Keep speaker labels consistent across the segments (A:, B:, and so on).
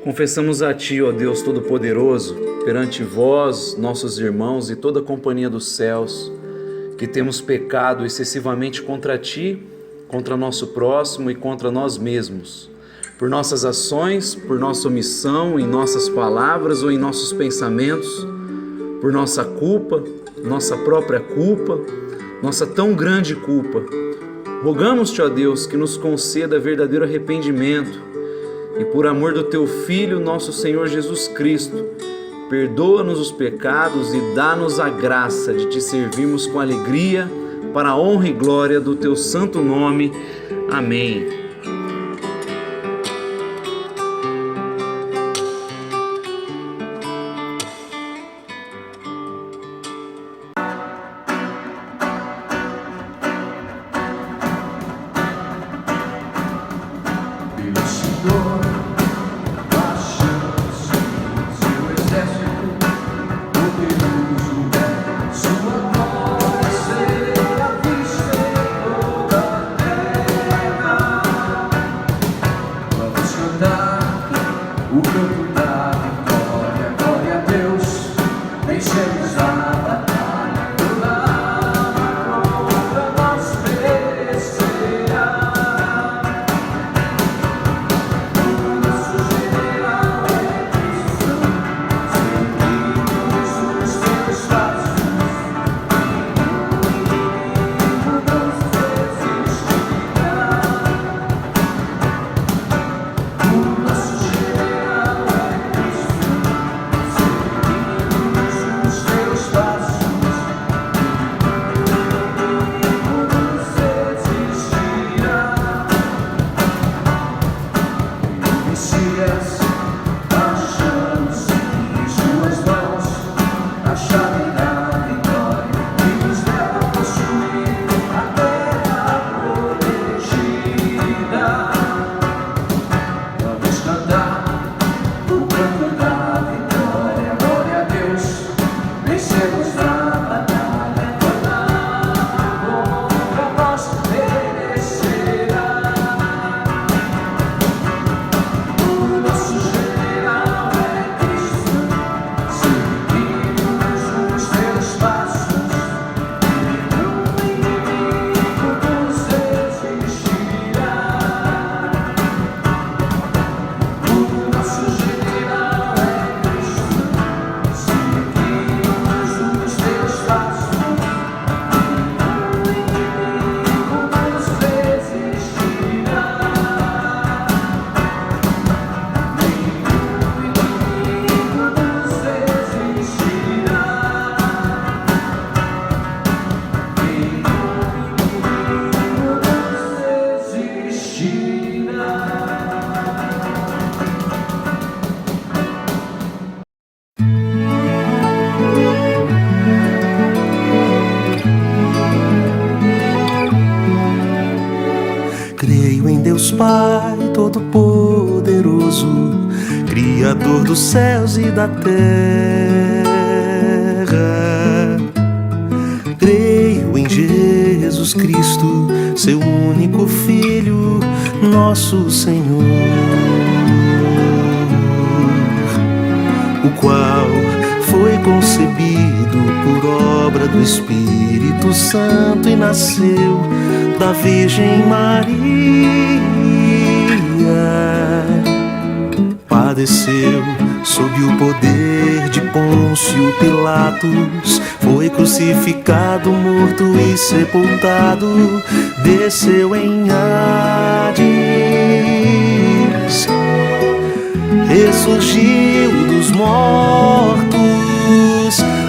A: Confessamos a Ti, ó Deus Todo-Poderoso, perante vós, nossos irmãos e toda a companhia dos céus, que temos pecado excessivamente contra Ti, contra nosso próximo e contra nós mesmos, por nossas ações, por nossa omissão em nossas palavras ou em nossos pensamentos, por nossa culpa, nossa própria culpa, nossa tão grande culpa. Rogamos-te, ó Deus, que nos conceda verdadeiro arrependimento e por amor do Teu Filho, nosso Senhor Jesus Cristo, perdoa-nos os pecados e dá-nos a graça de Te servirmos com alegria para a honra e glória do Teu santo nome. Amém.
B: Creio em Deus Pai Todo-Poderoso, Criador dos céus e da terra. Creio em Jesus Cristo, seu único Filho, nosso Senhor, o qual foi concebido por obra do Espírito Santo e nasceu da Virgem Maria. Padeceu sob o poder de Pôncio Pilatos, foi crucificado, morto e sepultado, desceu em Hades, ressurgiu dos mortos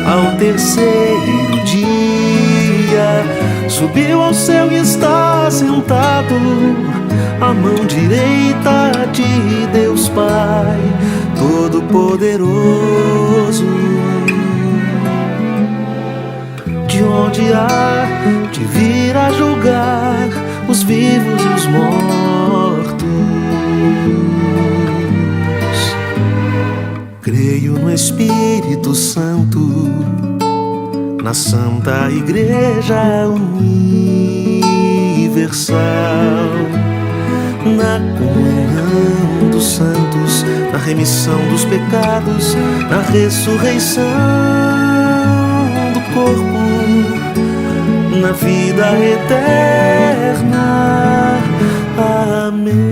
B: ao terceiro dia, subiu ao céu e está sentado à mão direita de Deus Pai Todo-Poderoso, de onde há de vir a julgar os vivos e os mortos. Creio no Espírito Santo, na Santa Igreja Universal, na comunhão dos santos, na remissão dos pecados, na ressurreição do corpo, na vida eterna. Amém.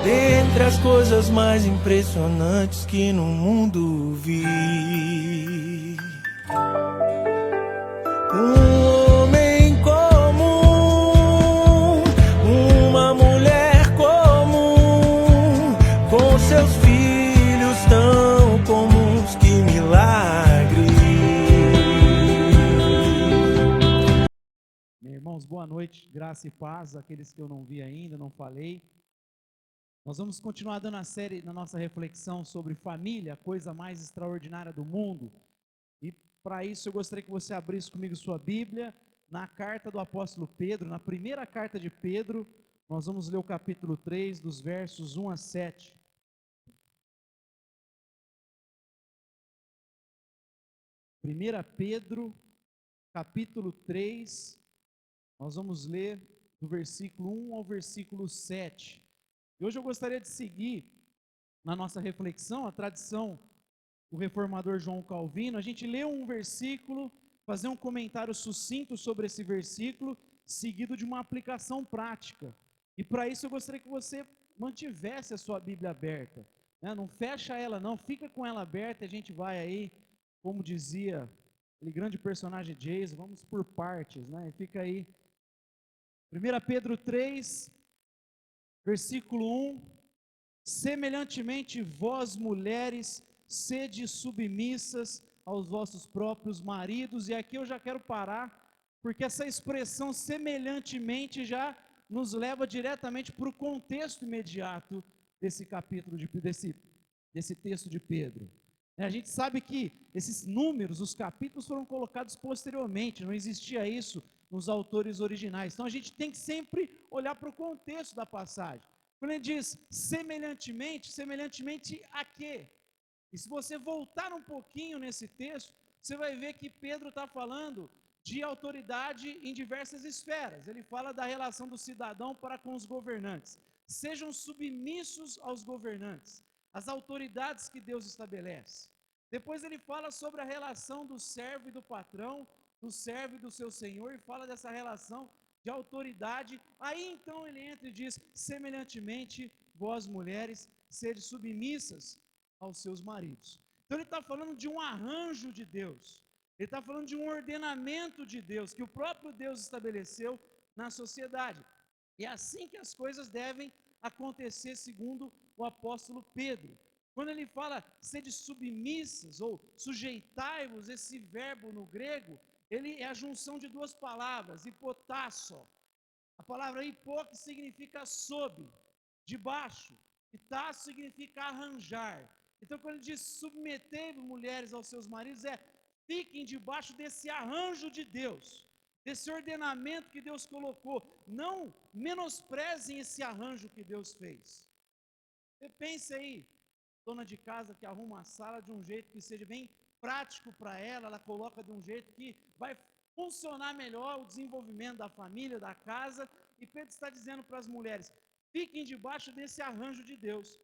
B: Dentre as coisas mais impressionantes que no mundo vi, um homem comum, uma mulher comum, com seus filhos tão comuns, que milagre.
C: Meus irmãos, boa noite, graça e paz, aqueles que eu não vi ainda, não falei. Nós vamos continuar dando a série na nossa reflexão sobre família, a coisa mais extraordinária do mundo. E para isso eu gostaria que você abrisse comigo sua Bíblia, na carta do apóstolo Pedro, na primeira carta de Pedro, nós vamos ler o capítulo 3, dos versos 1 a 7. Primeira Pedro, capítulo 3, nós vamos ler do versículo 1 ao versículo 7. E hoje eu gostaria de seguir na nossa reflexão a tradição do reformador João Calvino. A gente lê um versículo, fazer um comentário sucinto sobre esse versículo, seguido de uma aplicação prática. E para isso eu gostaria que você mantivesse a sua Bíblia aberta, né? Não fecha ela não, fica com ela aberta. A gente vai aí, como dizia aquele grande personagem Jason, vamos por partes, né? E fica aí. 1 Pedro 3, versículo 1: semelhantemente vós mulheres, sede submissas aos vossos próprios maridos. E aqui eu já quero parar, porque essa expressão semelhantemente já nos leva diretamente para o contexto imediato desse capítulo, desse texto de Pedro. A gente sabe que esses números, os capítulos foram colocados posteriormente, não existia isso nos autores originais. Então a gente tem que sempre olhar para o contexto da passagem. Quando ele diz semelhantemente, semelhantemente a quê? E se você voltar um pouquinho nesse texto, você vai ver que Pedro está falando de autoridade em diversas esferas. Ele fala da relação do cidadão para com os governantes. Sejam submissos aos governantes, às autoridades que Deus estabelece. Depois ele fala sobre a relação do servo e do patrão, do servo e do seu senhor, e fala dessa relação de autoridade. Aí então ele entra e diz: semelhantemente vós mulheres, sede submissas aos seus maridos. Então ele está falando de um arranjo de Deus, ele está falando de um ordenamento de Deus, que o próprio Deus estabeleceu na sociedade. E é assim que as coisas devem acontecer, segundo o apóstolo Pedro. Quando ele fala sede submissas ou sujeitai-vos, esse verbo no grego, ele é a junção de duas palavras, hipotasso. A palavra hipó, que significa sob, debaixo, e tasso significa arranjar. Então quando ele diz submetei-vos mulheres aos seus maridos, fiquem debaixo desse arranjo de Deus, desse ordenamento que Deus colocou. Não menosprezem esse arranjo que Deus fez. Você pensa aí, dona de casa que arruma a sala de um jeito que seja bem prático para ela, ela coloca de um jeito que vai funcionar melhor o desenvolvimento da família, da casa. E Pedro está dizendo para as mulheres: fiquem debaixo desse arranjo de Deus.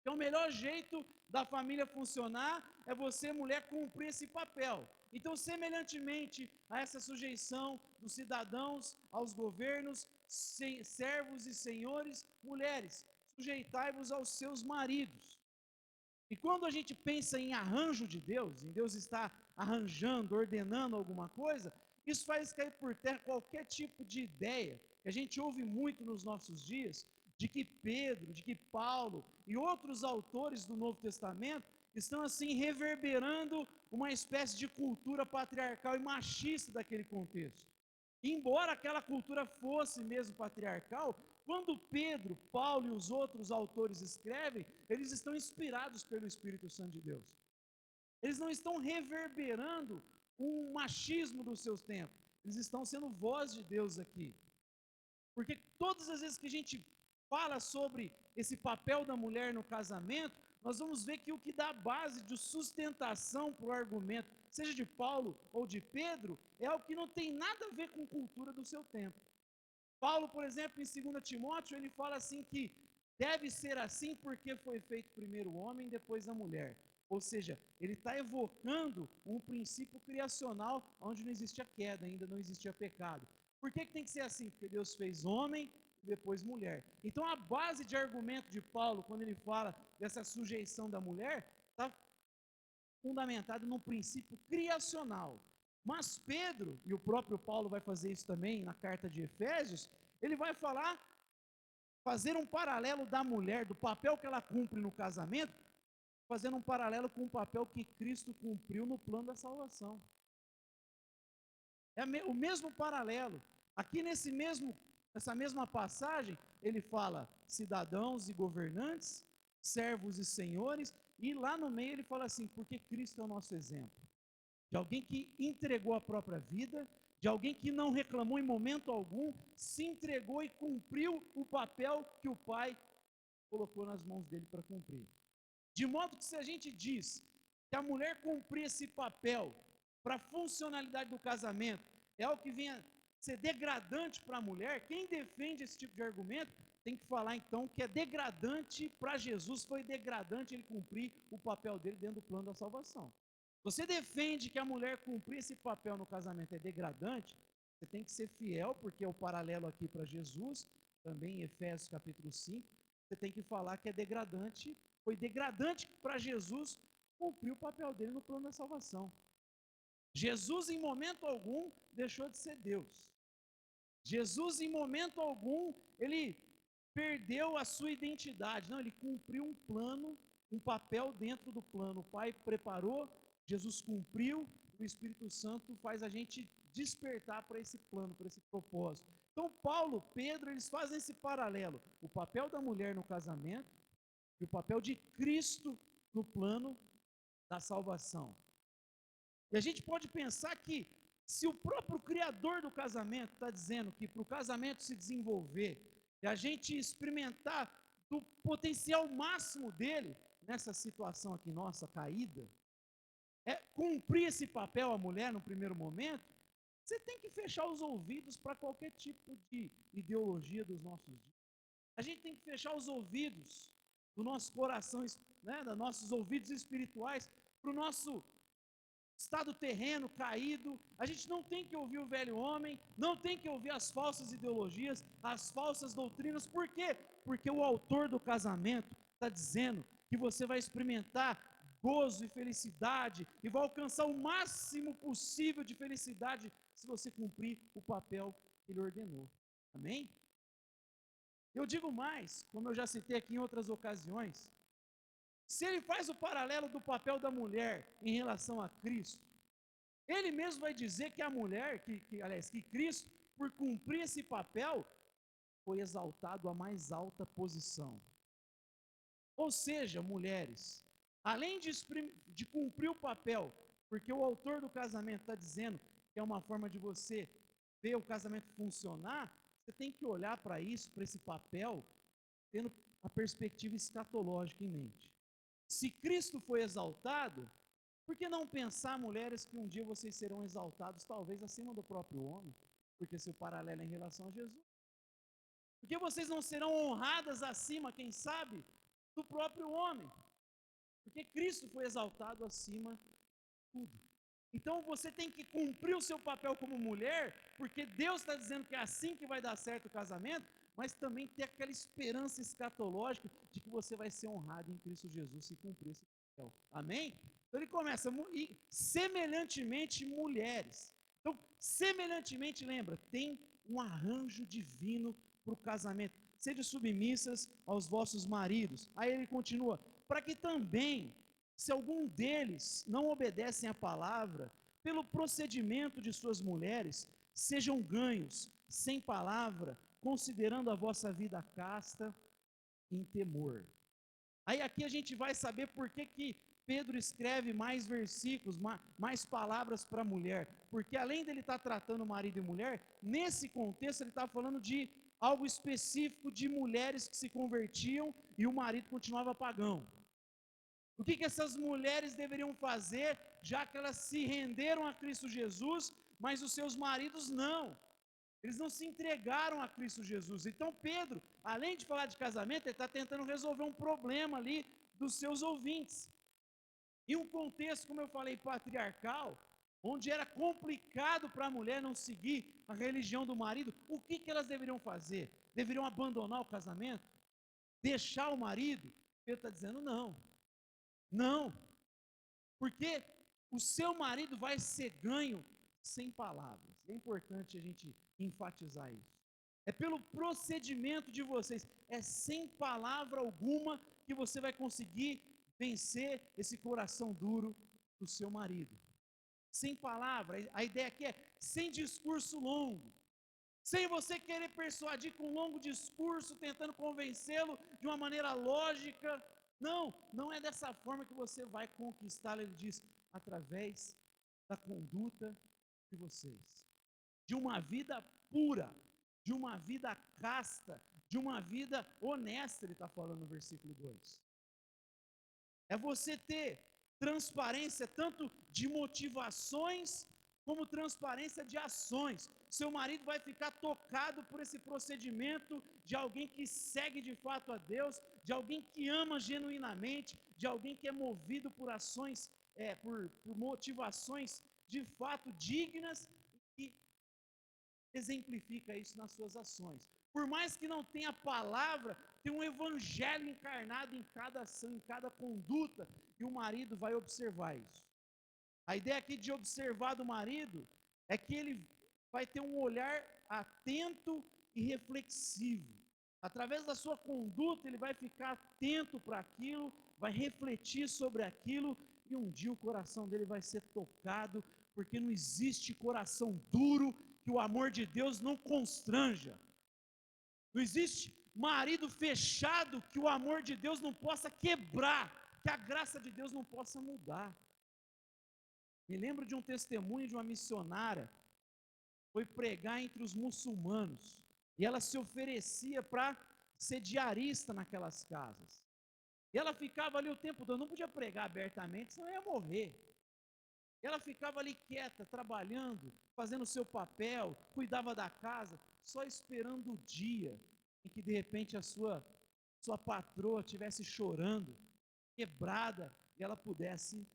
C: Então o melhor jeito da família funcionar é você, mulher, cumprir esse papel. Então, semelhantemente a essa sujeição dos cidadãos aos governos, servos e senhores, mulheres, sujeitai-vos aos seus maridos. E quando a gente pensa em arranjo de Deus, em Deus estar arranjando, ordenando alguma coisa, isso faz cair por terra qualquer tipo de ideia que a gente ouve muito nos nossos dias, de que Pedro, de que Paulo e outros autores do Novo Testamento estão assim reverberando uma espécie de cultura patriarcal e machista daquele contexto. Embora aquela cultura fosse mesmo patriarcal, quando Pedro, Paulo e os outros autores escrevem, eles estão inspirados pelo Espírito Santo de Deus. Eles não estão reverberando um machismo dos seus tempos. Eles estão sendo voz de Deus aqui. Porque todas as vezes que a gente fala sobre esse papel da mulher no casamento, nós vamos ver que o que dá base de sustentação para o argumento, seja de Paulo ou de Pedro, é algo que não tem nada a ver com cultura do seu tempo. Paulo, por exemplo, em 2 Timóteo, ele fala assim que deve ser assim porque foi feito primeiro o homem, depois a mulher. Ou seja, ele está evocando um princípio criacional onde não existia queda, ainda não existia pecado. Por que tem que ser assim? Porque Deus fez homem e depois mulher. Então a base de argumento de Paulo, quando ele fala dessa sujeição da mulher, está fundamentada num princípio criacional. Mas Pedro, e o próprio Paulo vai fazer isso também na carta de Efésios, ele vai fazer um paralelo da mulher, do papel que ela cumpre no casamento, fazendo um paralelo com o papel que Cristo cumpriu no plano da salvação. É o mesmo paralelo. Aqui nessa mesma passagem, ele fala cidadãos e governantes, servos e senhores, e lá no meio ele fala assim, porque Cristo é o nosso exemplo. De alguém que entregou a própria vida, de alguém que não reclamou em momento algum, se entregou e cumpriu o papel que o Pai colocou nas mãos dele para cumprir. De modo que se a gente diz que a mulher cumprir esse papel para a funcionalidade do casamento é algo que venha ser degradante para a mulher, quem defende esse tipo de argumento tem que falar então que é degradante para Jesus, foi degradante ele cumprir o papel dele dentro do plano da salvação. Você defende que a mulher cumprir esse papel no casamento é degradante, você tem que ser fiel, porque é o paralelo aqui para Jesus, também em Efésios capítulo 5, você tem que falar que é degradante, foi degradante para Jesus cumprir o papel dele no plano da salvação. Jesus em momento algum deixou de ser Deus. Jesus em momento algum, ele perdeu a sua identidade. Não, ele cumpriu um plano, um papel dentro do plano. O Pai preparou, Jesus cumpriu, o Espírito Santo faz a gente despertar para esse plano, para esse propósito. Então Paulo, Pedro, eles fazem esse paralelo. O papel da mulher no casamento e o papel de Cristo no plano da salvação. E a gente pode pensar que se o próprio Criador do casamento está dizendo que para o casamento se desenvolver e a gente experimentar do potencial máximo dele nessa situação aqui nossa caída, é cumprir esse papel a mulher no primeiro momento, você tem que fechar os ouvidos para qualquer tipo de ideologia dos nossos dias. A gente tem que fechar os ouvidos do nosso coração, né, dos nossos ouvidos espirituais para o nosso estado terreno, caído. A gente não tem que ouvir o velho homem, não tem que ouvir as falsas ideologias, as falsas doutrinas. Por quê? Porque o autor do casamento está dizendo que você vai experimentar gozo e felicidade e vai alcançar o máximo possível de felicidade se você cumprir o papel que ele ordenou. Amém? Eu digo mais, como eu já citei aqui em outras ocasiões, se ele faz o paralelo do papel da mulher em relação a Cristo, ele mesmo vai dizer que a mulher, que Cristo, por cumprir esse papel, foi exaltado à mais alta posição. Ou seja, mulheres, além de cumprir o papel, porque o autor do casamento está dizendo que é uma forma de você ver o casamento funcionar, você tem que olhar para isso, para esse papel, tendo a perspectiva escatológica em mente. Se Cristo foi exaltado, por que não pensar, mulheres, que um dia vocês serão exaltados, talvez acima do próprio homem? Porque seu paralelo é em relação a Jesus. Por que vocês não serão honradas acima, quem sabe, do próprio homem? Porque Cristo foi exaltado acima de tudo. Então você tem que cumprir o seu papel como mulher, porque Deus está dizendo que é assim que vai dar certo o casamento, mas também ter aquela esperança escatológica de que você vai ser honrado em Cristo Jesus se cumprir esse papel. Amém? Então ele começa, e semelhantemente mulheres. Então, semelhantemente, lembra, tem um arranjo divino para o casamento. Sede submissas aos vossos maridos. Aí ele continua, para que também, se algum deles não obedecem à palavra, pelo procedimento de suas mulheres, sejam ganhos sem palavra, considerando a vossa vida casta em temor. Aí aqui a gente vai saber por que Pedro escreve mais versículos, mais palavras para a mulher. Porque além dele estar tratando marido e mulher, nesse contexto ele está falando de algo específico de mulheres que se convertiam e o marido continuava pagão. O que essas mulheres deveriam fazer, já que elas se renderam a Cristo Jesus, mas os seus maridos não? Eles não se entregaram a Cristo Jesus. Então Pedro, além de falar de casamento, ele está tentando resolver um problema ali dos seus ouvintes. Em um contexto, como eu falei, patriarcal, onde era complicado para a mulher não seguir a religião do marido, o que elas deveriam fazer? Deveriam abandonar o casamento? Deixar o marido? Pedro está dizendo não. Não. Porque o seu marido vai ser ganho sem palavras. É importante a gente enfatizar isso. É pelo procedimento de vocês. É sem palavra alguma que você vai conseguir vencer esse coração duro do seu marido. Sem palavra. A ideia aqui é sem discurso longo. Sem você querer persuadir com um longo discurso, tentando convencê-lo de uma maneira lógica. Não, não é dessa forma que você vai conquistá-lo. Ele diz, através da conduta de vocês, de uma vida pura, de uma vida casta, de uma vida honesta, ele está falando no versículo 2. É você ter transparência tanto de motivações como transparência de ações. Seu marido vai ficar tocado por esse procedimento de alguém que segue de fato a Deus, de alguém que ama genuinamente, de alguém que é movido por ações, por motivações de fato dignas e exemplifica isso nas suas ações. Por mais que não tenha palavra, tem um evangelho encarnado em cada ação, em cada conduta, e o marido vai observar isso. A ideia aqui de observar do marido é que ele vai ter um olhar atento e reflexivo. Através da sua conduta, ele vai ficar atento para aquilo, vai refletir sobre aquilo, e um dia o coração dele vai ser tocado, porque não existe coração duro que o amor de Deus não constranja. Não existe marido fechado que o amor de Deus não possa quebrar, que a graça de Deus não possa mudar. Me lembro de um testemunho de uma missionária, foi pregar entre os muçulmanos, e ela se oferecia para ser diarista naquelas casas. E ela ficava ali o tempo todo, não podia pregar abertamente, senão ia morrer. E ela ficava ali quieta, trabalhando, fazendo o seu papel, cuidava da casa, só esperando o dia em que de repente a sua patroa estivesse chorando, quebrada, e ela pudesse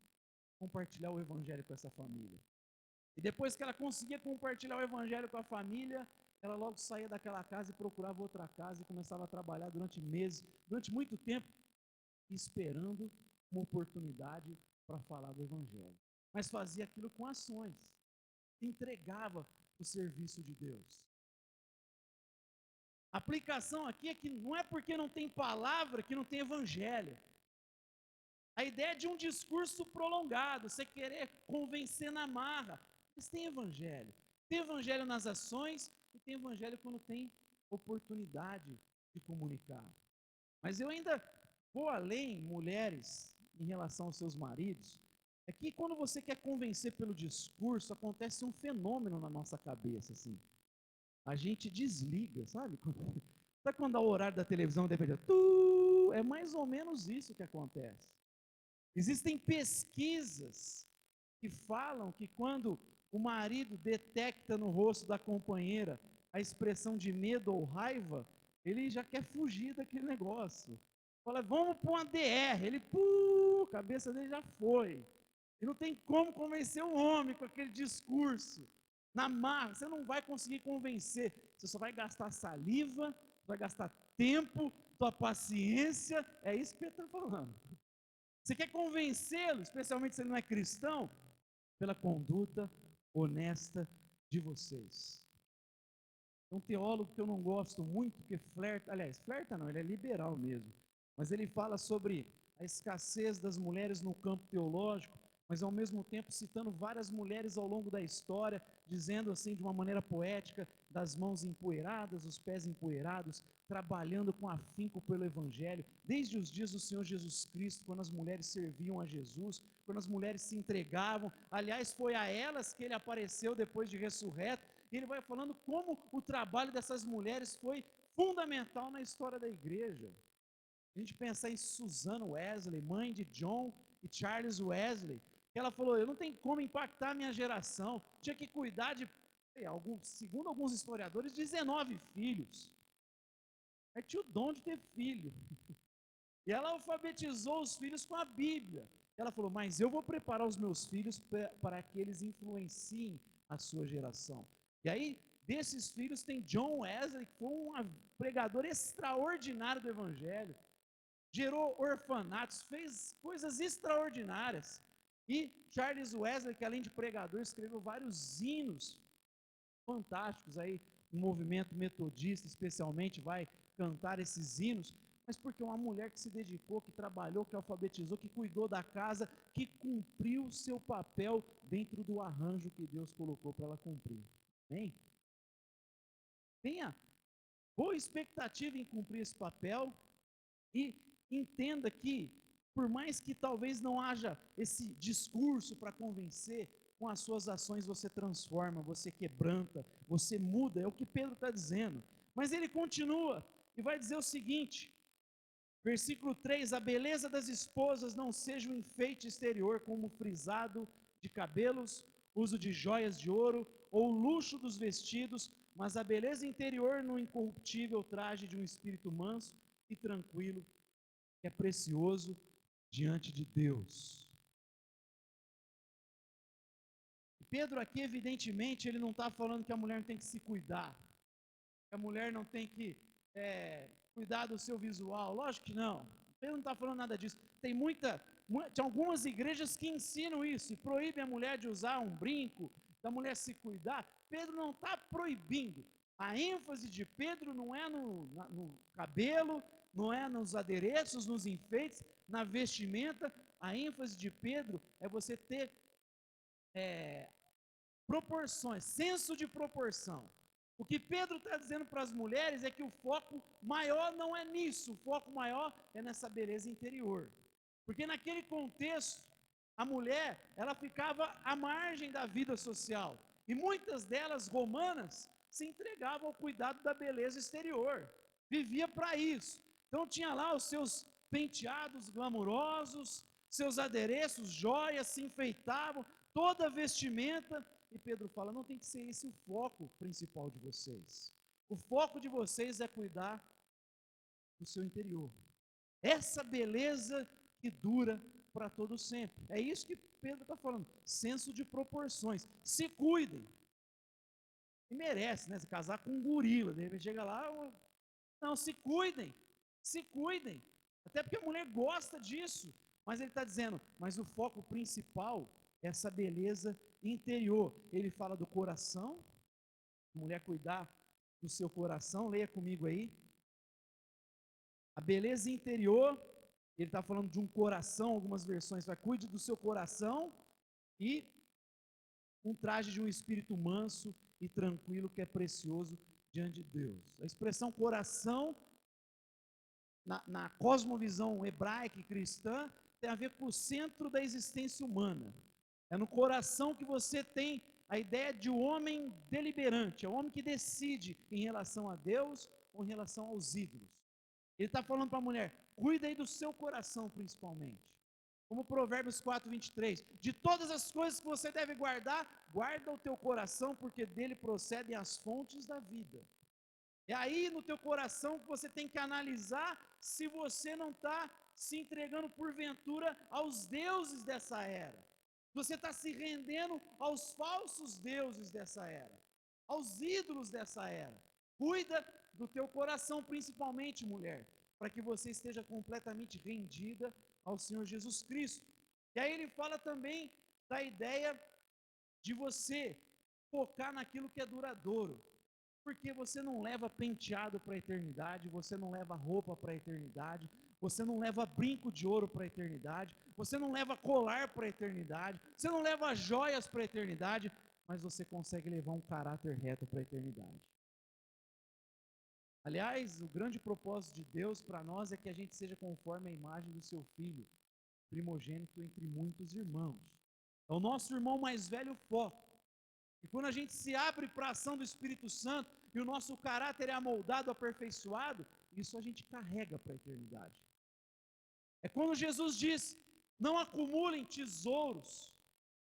C: compartilhar o evangelho com essa família. E depois que ela conseguia compartilhar o evangelho com a família, ela logo saía daquela casa e procurava outra casa e começava a trabalhar durante meses, durante muito tempo, esperando uma oportunidade para falar do evangelho. Mas fazia aquilo com ações, entregava o serviço de Deus. A aplicação aqui é que não é porque não tem palavra que não tem evangelho. A ideia é de um discurso prolongado, você querer convencer na marra. Mas tem evangelho. Tem evangelho nas ações e tem evangelho quando tem oportunidade de comunicar. Mas eu ainda vou além, mulheres, em relação aos seus maridos. É que quando você quer convencer pelo discurso, acontece um fenômeno na nossa cabeça, assim. A gente desliga, sabe? Sabe quando dá o horário da televisão, de repente, é mais ou menos isso que acontece. Existem pesquisas que falam que quando o marido detecta no rosto da companheira a expressão de medo ou raiva, ele já quer fugir daquele negócio. Fala, vamos para uma DR. Ele, a cabeça dele já foi. E não tem como convencer o homem com aquele discurso. Na marra, você não vai conseguir convencer. Você só vai gastar saliva, vai gastar tempo, sua paciência. É isso que ele está falando. Você quer convencê-lo, especialmente se ele não é cristão, pela conduta honesta de vocês. Um teólogo que eu não gosto muito, que flerta não, ele é liberal mesmo, mas ele fala sobre a escassez das mulheres no campo teológico, mas ao mesmo tempo citando várias mulheres ao longo da história, dizendo assim de uma maneira poética, das mãos empoeiradas, os pés empoeirados, trabalhando com afinco pelo Evangelho, desde os dias do Senhor Jesus Cristo, quando as mulheres serviam a Jesus, quando as mulheres se entregavam. Aliás, foi a elas que ele apareceu depois de ressurreto, e ele vai falando como o trabalho dessas mulheres foi fundamental na história da igreja. A gente pensar em Susan Wesley, mãe de John e Charles Wesley, que ela falou: eu não tenho como impactar a minha geração, tinha que cuidar de, segundo alguns historiadores, 19 filhos. Aí tinha o dom de ter filho. E ela alfabetizou os filhos com a Bíblia. Ela falou: mas eu vou preparar os meus filhos para que eles influenciem a sua geração. E aí, desses filhos tem John Wesley, que foi um pregador extraordinário do Evangelho, gerou orfanatos, fez coisas extraordinárias. E Charles Wesley, que além de pregador, escreveu vários hinos fantásticos aí, o movimento metodista especialmente vai cantar esses hinos, mas porque uma mulher que se dedicou, que trabalhou, que alfabetizou, que cuidou da casa, que cumpriu o seu papel dentro do arranjo que Deus colocou para ela cumprir. Amém? Tenha boa expectativa em cumprir esse papel e entenda que, por mais que talvez não haja esse discurso para convencer, com as suas ações você transforma, você quebranta, você muda, é o que Pedro está dizendo. Mas ele continua e vai dizer o seguinte, versículo 3: a beleza das esposas não seja um enfeite exterior, como frisado de cabelos, uso de joias de ouro, ou luxo dos vestidos, mas a beleza interior no incorruptível traje de um espírito manso e tranquilo, que é precioso diante de Deus. Pedro aqui, evidentemente, ele não está falando que a mulher não tem que se cuidar, que a mulher não tem que cuidar do seu visual. Lógico que não. Pedro não está falando nada disso. Tem algumas igrejas que ensinam isso e proíbem a mulher de usar um brinco, da mulher se cuidar. Pedro não está proibindo. A ênfase de Pedro não é no cabelo, não é nos adereços, nos enfeites, na vestimenta. A ênfase de Pedro é você ter proporções, senso de proporção. O que Pedro está dizendo para as mulheres é que o foco maior não é nisso, o foco maior é nessa beleza interior. Porque naquele contexto, a mulher, ela ficava à margem da vida social. E muitas delas, romanas, se entregavam ao cuidado da beleza exterior. Vivia para isso. Então tinha lá os seus penteados glamurosos, seus adereços, joias, se enfeitavam, toda a vestimenta. E Pedro fala: não tem que ser esse o foco principal de vocês. O foco de vocês é cuidar do seu interior. Essa beleza que dura para todo sempre. É isso que Pedro está falando. Senso de proporções. Se cuidem. E merece, né? Se casar com um gorila, de repente chega lá. Não, se cuidem. Se cuidem. Até porque a mulher gosta disso. Mas ele está dizendo, mas o foco principal é essa beleza interior. Ele fala do coração, mulher cuidar do seu coração, leia comigo aí. A beleza interior, ele está falando de um coração, algumas versões, vai, cuide do seu coração, e um traje de um espírito manso e tranquilo, que é precioso diante de Deus. A expressão coração, na cosmovisão hebraica e cristã, tem a ver com o centro da existência humana. É no coração que você tem a ideia de um homem deliberante, é o homem que decide em relação a Deus ou em relação aos ídolos. Ele está falando para a mulher: cuida aí do seu coração principalmente. Como Provérbios 4, 23. De todas as coisas que você deve guardar, guarda o teu coração, porque dele procedem as fontes da vida. É aí no teu coração que você tem que analisar se você não está se entregando porventura aos deuses dessa era. Você está se rendendo aos falsos deuses dessa era, aos ídolos dessa era. Cuida do teu coração principalmente, mulher, para que você esteja completamente rendida ao Senhor Jesus Cristo. E aí ele fala também da ideia de você focar naquilo que é duradouro. Porque você não leva penteado para a eternidade, você não leva roupa para a eternidade, você não leva brinco de ouro para a eternidade, você não leva colar para a eternidade, você não leva joias para a eternidade, mas você consegue levar um caráter reto para a eternidade. Aliás, o grande propósito de Deus para nós é que a gente seja conforme a imagem do seu Filho, primogênito entre muitos irmãos. É o nosso irmão mais velho foco. E quando a gente se abre para a ação do Espírito Santo e o nosso caráter é amoldado, aperfeiçoado, isso a gente carrega para a eternidade. É quando Jesus diz: não acumulem tesouros,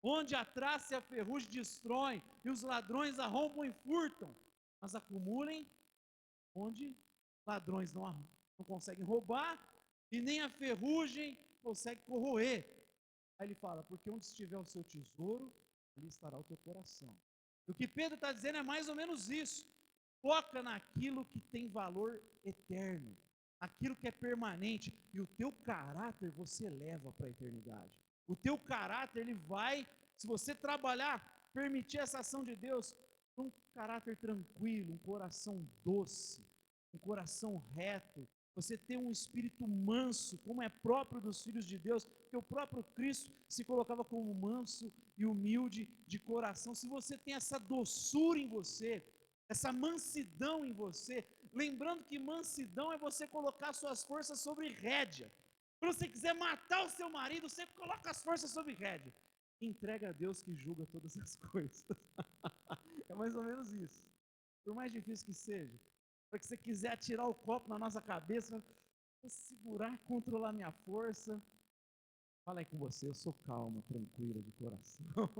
C: onde a traça e a ferrugem destroem, e os ladrões arrombam e furtam, mas acumulem onde ladrões não conseguem roubar, e nem a ferrugem consegue corroer. Aí ele fala: porque onde estiver o seu tesouro, ali estará o teu coração. O que Pedro está dizendo é mais ou menos isso. Foca naquilo que tem valor eterno, aquilo que é permanente, e o teu caráter você leva para a eternidade. O teu caráter, ele vai, se você trabalhar, permitir essa ação de Deus, um caráter tranquilo, um coração doce, um coração reto, você tem um espírito manso, como é próprio dos filhos de Deus, porque o próprio Cristo se colocava como manso e humilde de coração. Se você tem essa doçura em você, essa mansidão em você, lembrando que mansidão é você colocar suas forças sobre rédea. Quando você quiser matar o seu marido, você coloca as forças sobre rédea. Entrega a Deus que julga todas as coisas. É mais ou menos isso. Por mais difícil que seja, para que você quiser atirar o copo na nossa cabeça, vou segurar, controlar minha força. Fala aí com você, eu sou calma, tranquila de coração.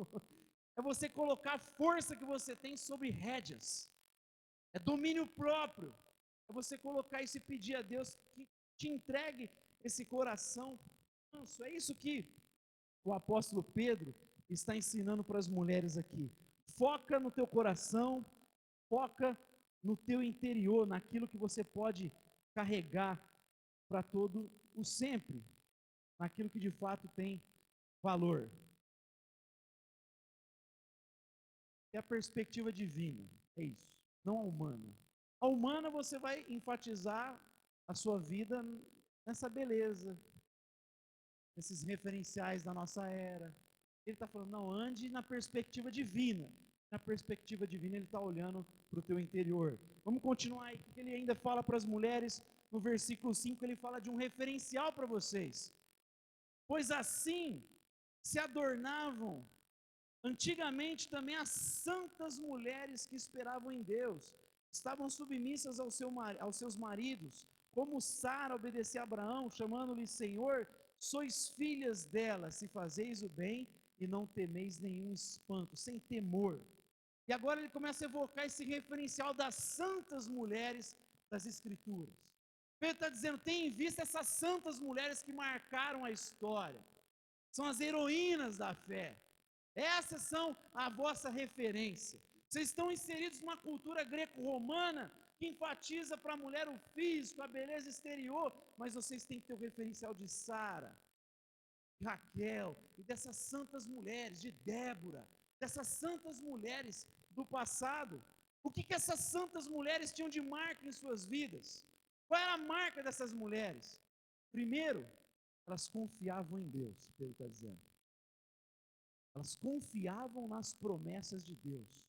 C: É você colocar a força que você tem sobre rédeas. É domínio próprio. É você colocar isso e pedir a Deus que te entregue esse coração manso. É isso que o apóstolo Pedro está ensinando para as mulheres aqui. Foca no teu coração, foca no teu interior, naquilo que você pode carregar para todo o sempre, naquilo que de fato tem valor. É a perspectiva divina, é isso, não a humana. A humana você vai enfatizar a sua vida nessa beleza, nesses referenciais da nossa era. Ele está falando, não, ande na perspectiva divina. Na perspectiva divina, ele está olhando para o teu interior. Vamos continuar aí, porque ele ainda fala para as mulheres, no versículo 5, ele fala de um referencial para vocês. Pois assim se adornavam antigamente também as santas mulheres que esperavam em Deus. Estavam submissas aos seus maridos, como Sara obedecia a Abraão, chamando-lhe Senhor. Sois filhas dela, se fazeis o bem e não temeis nenhum espanto, sem temor. E agora ele começa a evocar esse referencial das santas mulheres das Escrituras. Pedro está dizendo, tem em vista essas santas mulheres que marcaram a história. São as heroínas da fé. Essas são a vossa referência. Vocês estão inseridos numa cultura greco-romana que enfatiza para a mulher o físico, a beleza exterior, mas vocês têm que ter o referencial de Sara, de Raquel e dessas santas mulheres, de Débora, dessas santas mulheres do passado. O que essas santas mulheres tinham de marca em suas vidas? Qual era a marca dessas mulheres? Primeiro, elas confiavam em Deus, Pedro está dizendo. Elas confiavam nas promessas de Deus.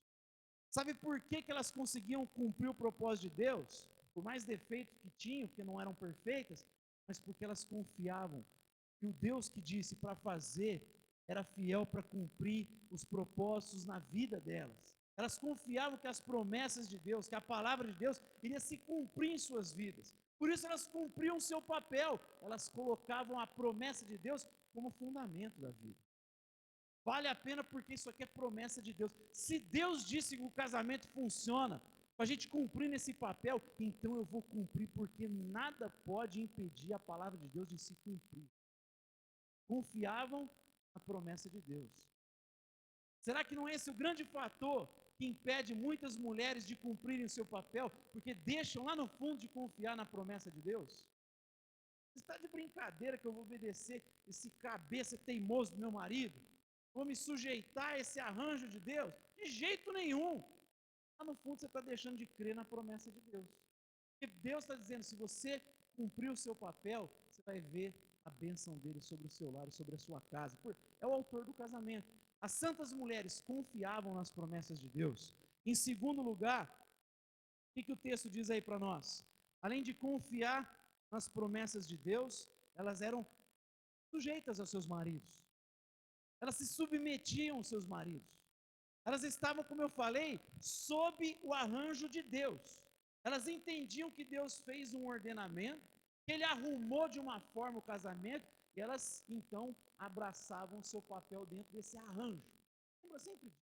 C: Sabe por que elas conseguiam cumprir o propósito de Deus? Por mais defeitos que tinham, porque não eram perfeitas, mas porque elas confiavam que o Deus que disse para fazer era fiel para cumprir os propósitos na vida delas. Elas confiavam que as promessas de Deus, que a palavra de Deus iria se cumprir em suas vidas. Por isso elas cumpriam o seu papel. Elas colocavam a promessa de Deus como fundamento da vida. Vale a pena porque isso aqui é promessa de Deus. Se Deus disse que o casamento funciona, para a gente cumprir nesse papel, então eu vou cumprir, porque nada pode impedir a palavra de Deus de se cumprir. Confiavam na promessa de Deus. Será que não é esse o grande fator que impede muitas mulheres de cumprirem o seu papel, porque deixam lá no fundo de confiar na promessa de Deus? Você está de brincadeira que eu vou obedecer esse cabeça teimoso do meu marido? Vou me sujeitar a esse arranjo de Deus? De jeito nenhum. lá no fundo você está deixando de crer na promessa de Deus. Porque Deus está dizendo, se você cumprir o seu papel, você vai ver a bênção dele sobre o seu lar e sobre a sua casa. É o autor do casamento. As santas mulheres confiavam nas promessas de Deus. Em segundo lugar, o que o texto diz aí para nós? Além de confiar nas promessas de Deus, elas eram sujeitas aos seus maridos. Elas se submetiam aos seus maridos. Elas estavam, como eu falei, sob o arranjo de Deus. Elas entendiam que Deus fez um ordenamento, que Ele arrumou de uma forma o casamento, e elas, então, abraçavam o seu papel dentro desse arranjo. Lembra sempre disso?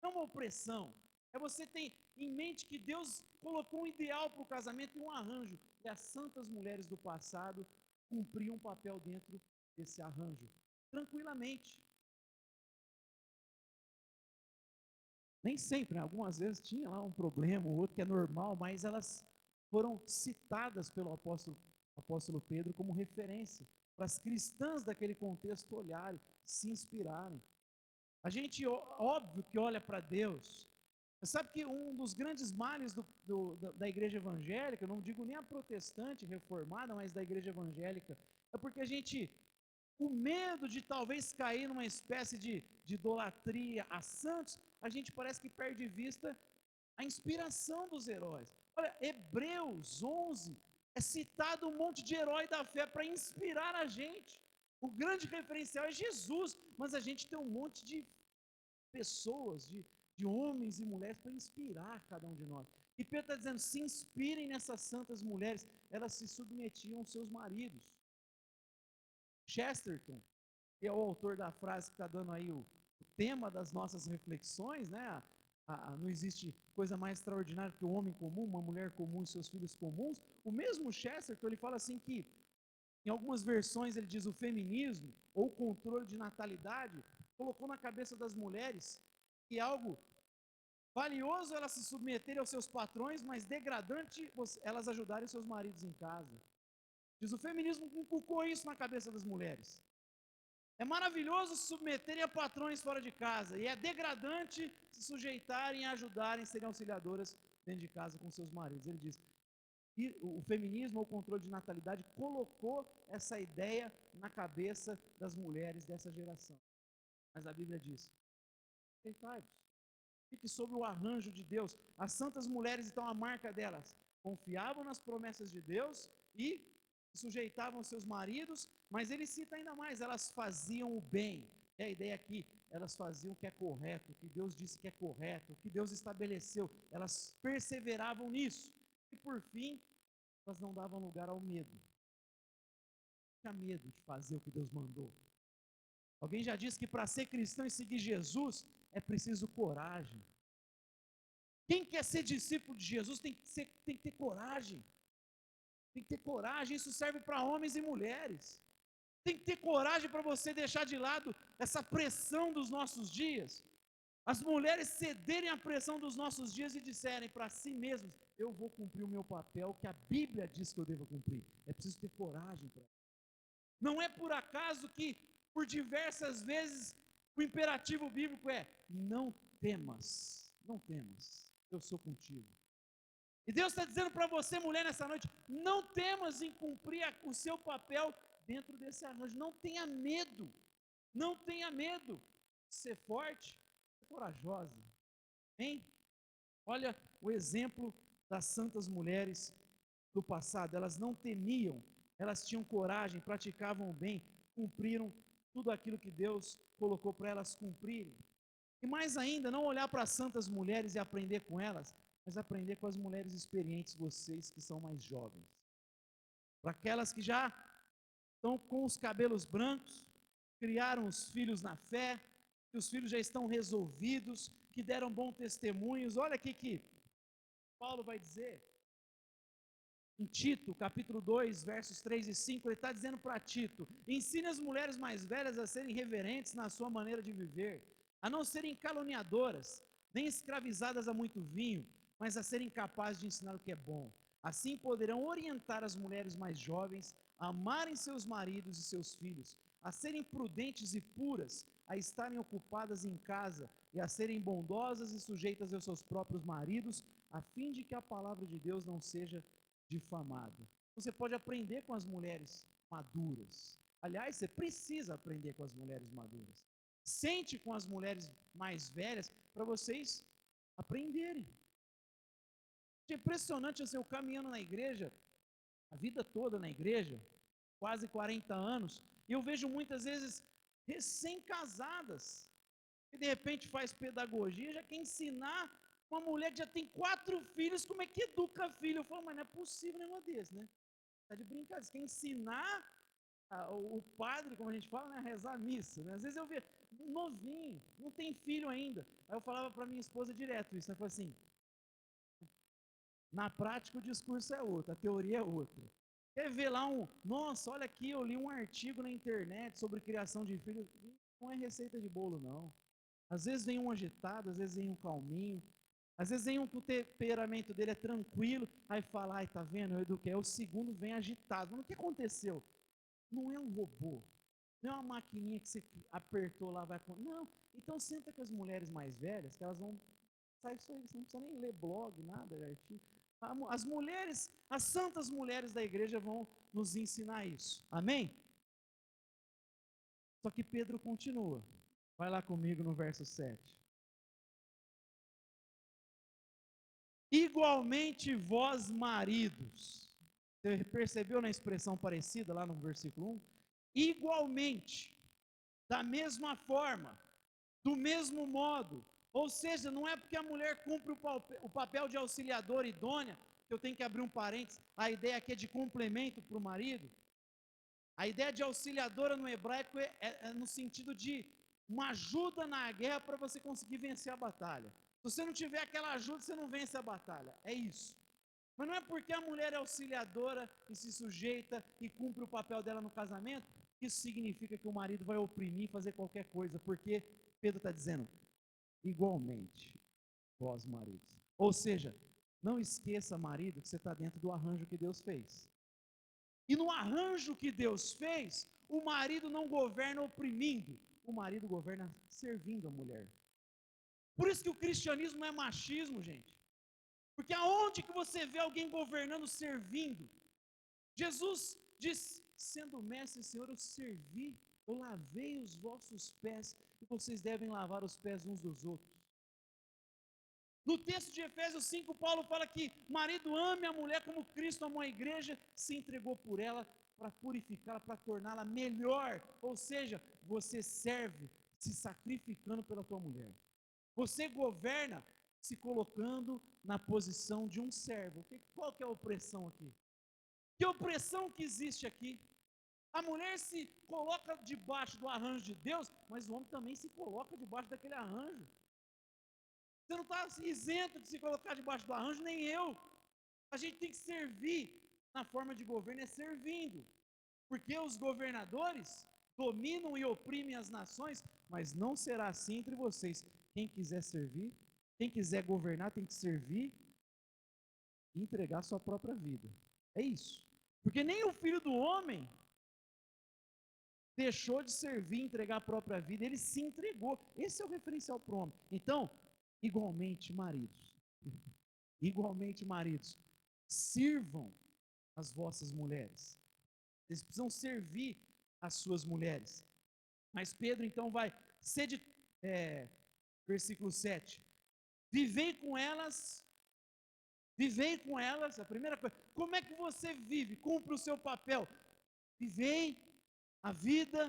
C: Não é uma opressão. É você ter em mente que Deus colocou um ideal para o casamento e um arranjo. E as santas mulheres do passado cumpriam um papel dentro desse arranjo, tranquilamente. Nem sempre, né? Algumas vezes tinha lá um problema, ou outro que é normal, mas elas foram citadas pelo apóstolo Pedro como referência para as cristãs daquele contexto olharem, se inspirarem. A gente, óbvio que olha para Deus. Você sabe que um dos grandes males da igreja evangélica, eu não digo nem a protestante reformada, mas da igreja evangélica, é porque a gente, o medo de talvez cair numa espécie de idolatria a santos, a gente parece que perde de vista a inspiração dos heróis. Olha, Hebreus 11 é citado um monte de herói da fé para inspirar a gente. O grande referencial é Jesus, mas a gente tem um monte de pessoas, de homens e mulheres para inspirar cada um de nós. E Pedro está dizendo, se inspirem nessas santas mulheres, elas se submetiam aos seus maridos. Chesterton, que é o autor da frase que está dando aí o tema das nossas reflexões, né? Não existe coisa mais extraordinária que um homem comum, uma mulher comum e seus filhos comuns. O mesmo Chesterton, ele fala assim que, em algumas versões ele diz o feminismo, ou o controle de natalidade, colocou na cabeça das mulheres que é algo valioso elas se submeterem aos seus patrões, mas degradante elas ajudarem seus maridos em casa. Diz, o feminismo inculcou isso na cabeça das mulheres. É maravilhoso se submeterem a patrões fora de casa, e é degradante se sujeitarem a ajudarem, serem auxiliadoras dentro de casa com seus maridos. Ele diz, e o feminismo ou o controle de natalidade colocou essa ideia na cabeça das mulheres dessa geração. Mas a Bíblia diz, fique sob o arranjo de Deus. As santas mulheres, então, a marca delas, confiavam nas promessas de Deus e sujeitavam seus maridos, mas ele cita ainda mais, elas faziam o bem. É a ideia aqui, elas faziam o que é correto, o que Deus disse que é correto, o que Deus estabeleceu, elas perseveravam nisso. E por fim, elas não davam lugar ao medo. Não tinha medo de fazer o que Deus mandou. Alguém já disse que para ser cristão e seguir Jesus, é preciso coragem. Quem quer ser discípulo de Jesus tem que ter coragem. Tem que ter coragem, isso serve para homens e mulheres. Tem que ter coragem para você deixar de lado essa pressão dos nossos dias. As mulheres cederem à pressão dos nossos dias e disserem para si mesmas, eu vou cumprir o meu papel que a Bíblia diz que eu devo cumprir. É preciso ter coragem para isso. Não é por acaso que, por diversas vezes, o imperativo bíblico é, não temas, não temas, eu sou contigo. E Deus está dizendo para você, mulher, nessa noite, não temas em cumprir o seu papel dentro desse arranjo. Não tenha medo. Não tenha medo. Ser forte, ser corajosa. Hein? Olha o exemplo das santas mulheres do passado. Elas não temiam, elas tinham coragem, praticavam o bem, cumpriram tudo aquilo que Deus colocou para elas cumprirem. E mais ainda, não olhar para as santas mulheres e aprender com elas, mas aprender com as mulheres experientes, vocês que são mais jovens. Para aquelas que já estão com os cabelos brancos, criaram os filhos na fé, que os filhos já estão resolvidos, que deram bons testemunhos. Olha aqui que Paulo vai dizer, em Tito, capítulo 2, versos 3 e 5, ele está dizendo para Tito, ensine as mulheres mais velhas a serem reverentes na sua maneira de viver, a não serem caluniadoras, nem escravizadas a muito vinho, mas a serem capazes de ensinar o que é bom. Assim poderão orientar as mulheres mais jovens a amarem seus maridos e seus filhos, a serem prudentes e puras, a estarem ocupadas em casa e a serem bondosas e sujeitas aos seus próprios maridos, a fim de que a palavra de Deus não seja difamada. Você pode aprender com as mulheres maduras. Aliás, você precisa aprender com as mulheres maduras. Sente com as mulheres mais velhas para vocês aprenderem. É impressionante assim, eu caminhando na igreja, a vida toda na igreja, quase 40 anos, e eu vejo muitas vezes recém-casadas, que de repente faz pedagogia, já quer ensinar uma mulher que já tem 4 filhos, como é que educa filho? Eu falo, mas não é possível um negócio desse, né? Tá de brincadeira, você quer ensinar o padre, como a gente fala, né, a rezar a missa, né? Às vezes eu vejo, novinho, não tem filho ainda, aí eu falava para minha esposa direto isso, né? Eu falava assim, na prática o discurso é outro, a teoria é outra. Quer ver lá nossa, olha aqui, eu li um artigo na internet sobre criação de filhos, não é receita de bolo não. Às vezes vem um agitado, às vezes vem um calminho, às vezes vem um que o temperamento dele é tranquilo, aí fala, ai, tá vendo, eu eduquei, o segundo vem agitado. Mas o que aconteceu? Não é um robô, não é uma maquininha que você apertou lá, vai... Não, então senta com as mulheres mais velhas, que elas vão... Sai isso aí, você não precisa nem ler blog, nada, artigo. As mulheres, as santas mulheres da igreja vão nos ensinar isso. Amém? Só que Pedro continua. Vai lá comigo no verso 7. Igualmente vós maridos. Você percebeu na expressão parecida lá no versículo 1? Igualmente, da mesma forma, do mesmo modo. Ou seja, não é porque a mulher cumpre o papel de auxiliadora idônea, que eu tenho que abrir um parênteses, a ideia aqui é de complemento para o marido. A ideia de auxiliadora no hebraico é no sentido de uma ajuda na guerra para você conseguir vencer a batalha. Se você não tiver aquela ajuda, você não vence a batalha. É isso. Mas não é porque a mulher é auxiliadora e se sujeita e cumpre o papel dela no casamento, que isso significa que o marido vai oprimir e fazer qualquer coisa, porque Pedro está dizendo, igualmente, vós maridos. Ou seja, não esqueça, marido, que você está dentro do arranjo que Deus fez. E no arranjo que Deus fez, o marido não governa oprimindo, o marido governa servindo a mulher. Por isso que o cristianismo não é machismo, gente. Porque aonde que você vê alguém governando, servindo? Jesus diz, sendo mestre e Senhor, eu servi, eu lavei os vossos pés, e vocês devem lavar os pés uns dos outros. No texto de Efésios 5, Paulo fala que marido ame a mulher como Cristo amou a igreja, se entregou por ela para purificá-la, para torná-la melhor. Ou seja, você serve se sacrificando pela tua mulher. Você governa se colocando na posição de um servo. Qual que é a opressão aqui? Que opressão que existe aqui? A mulher se coloca debaixo do arranjo de Deus, mas o homem também se coloca debaixo daquele arranjo. Você não está isento de se colocar debaixo do arranjo, nem eu. A gente tem que servir. Na forma de governo é servindo. Porque os governadores dominam e oprimem as nações, mas não será assim entre vocês. Quem quiser servir, quem quiser governar tem que servir e entregar sua própria vida. É isso. Porque nem o filho do homem deixou de servir e entregar a própria vida, ele se entregou. Esse é o referencial para o homem. Então, igualmente, maridos, sirvam as vossas mulheres. Vocês precisam servir as suas mulheres. Mas Pedro então vai, versículo 7, vivei com elas, a primeira coisa, como é que você vive? Cumpre o seu papel, vivei a vida